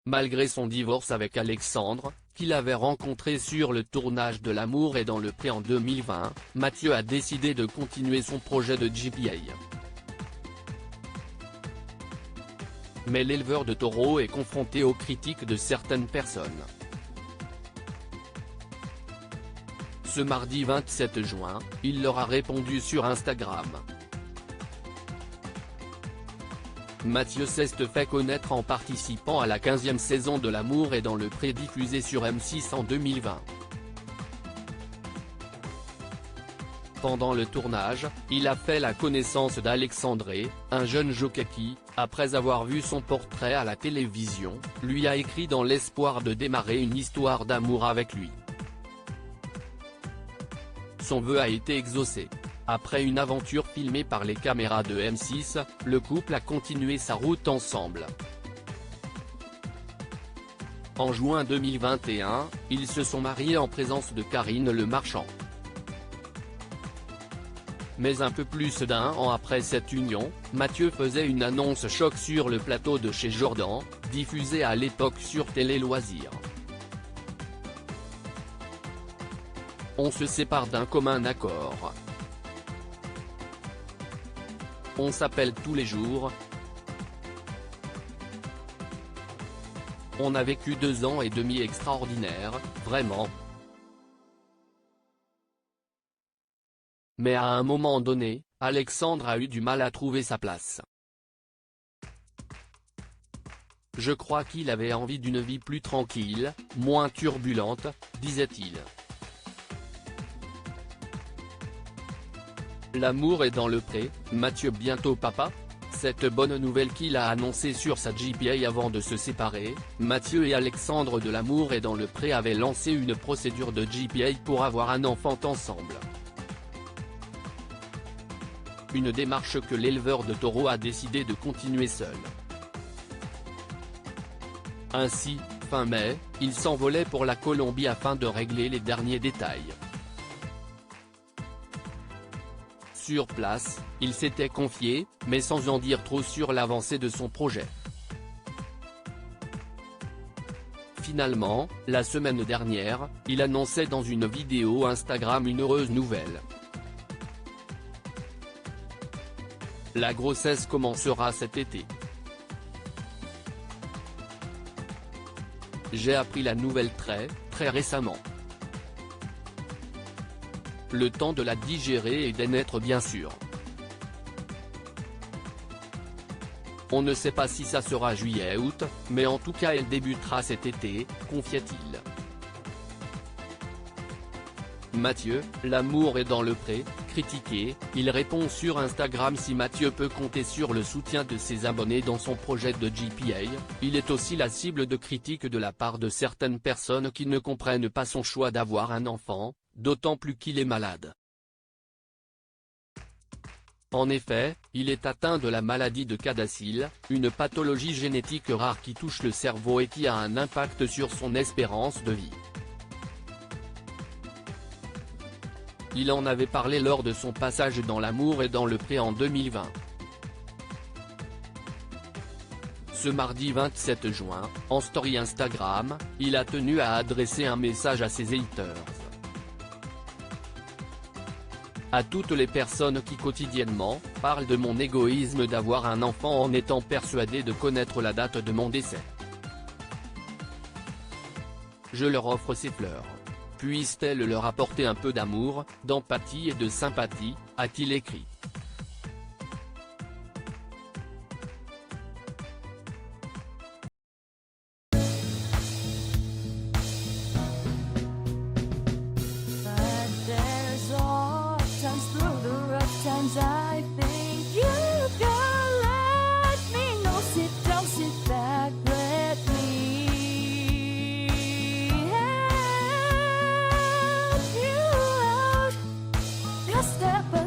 Malgré son divorce avec Alexandre, qu'il avait rencontré sur le tournage de L'amour est dans le pré en 2020, Mathieu a décidé de continuer son projet de GPA. Mais l'éleveur de taureaux est confronté aux critiques de certaines personnes. Ce mardi 27 juin, il leur a répondu sur Instagram. Mathieu s'est fait connaître en participant à la 15e saison de L'amour est dans le pré diffusée sur M6 en 2020. Pendant le tournage, il a fait la connaissance d'Alexandre, un jeune jockey qui, après avoir vu son portrait à la télévision, lui a écrit dans l'espoir de démarrer une histoire d'amour avec lui. Son vœu a été exaucé. Après une aventure filmée par les caméras de M6, le couple a continué sa route ensemble. En juin 2021, ils se sont mariés en présence de Karine Le Marchand. Mais un peu plus d'un an après cette union, Mathieu faisait une annonce choc sur le plateau de Chez Jordan, diffusé à l'époque sur Télé Loisirs. On se sépare d'un commun accord. On s'appelle tous les jours. On a vécu 2 ans et demi extraordinaires, vraiment. Mais à un moment donné, Alexandre a eu du mal à trouver sa place. Je crois qu'il avait envie d'une vie plus tranquille, moins turbulente, disait-il. L'amour est dans le pré, Mathieu bientôt papa? Cette bonne nouvelle qu'il a annoncée sur sa GPA avant de se séparer, Mathieu et Alexandre de L'amour est dans le pré avaient lancé une procédure de GPA pour avoir un enfant ensemble. Une démarche que l'éleveur de taureaux a décidé de continuer seul. Ainsi, fin mai, il s'envolait pour la Colombie afin de régler les derniers détails. Sur place, il s'était confié, mais sans en dire trop sur l'avancée de son projet. Finalement, la semaine dernière, il annonçait dans une vidéo Instagram une heureuse nouvelle. La grossesse commencera cet été. J'ai appris la nouvelle très récemment. Le temps de la digérer et d'en être bien sûr. On ne sait pas si ça sera juillet-août, mais en tout cas elle débutera cet été, confiait-il. Mathieu, l'amour est dans le pré, critiqué, il répond sur Instagram si Mathieu peut compter sur le soutien de ses abonnés dans son projet de GPA, il est aussi la cible de critiques de la part de certaines personnes qui ne comprennent pas son choix d'avoir un enfant, d'autant plus qu'il est malade. En effet, il est atteint de la maladie de Cadacil, une pathologie génétique rare qui touche le cerveau et qui a un impact sur son espérance de vie. Il en avait parlé lors de son passage dans L'amour est dans le pré en 2020. Ce mardi 27 juin, en story Instagram, il a tenu à adresser un message à ses haters. À toutes les personnes qui quotidiennement parlent de mon égoïsme d'avoir un enfant en étant persuadé de connaître la date de mon décès. Je leur offre ces fleurs. Puisse-t-elle leur apporter un peu d'amour, d'empathie et de sympathie, a-t-il écrit. Step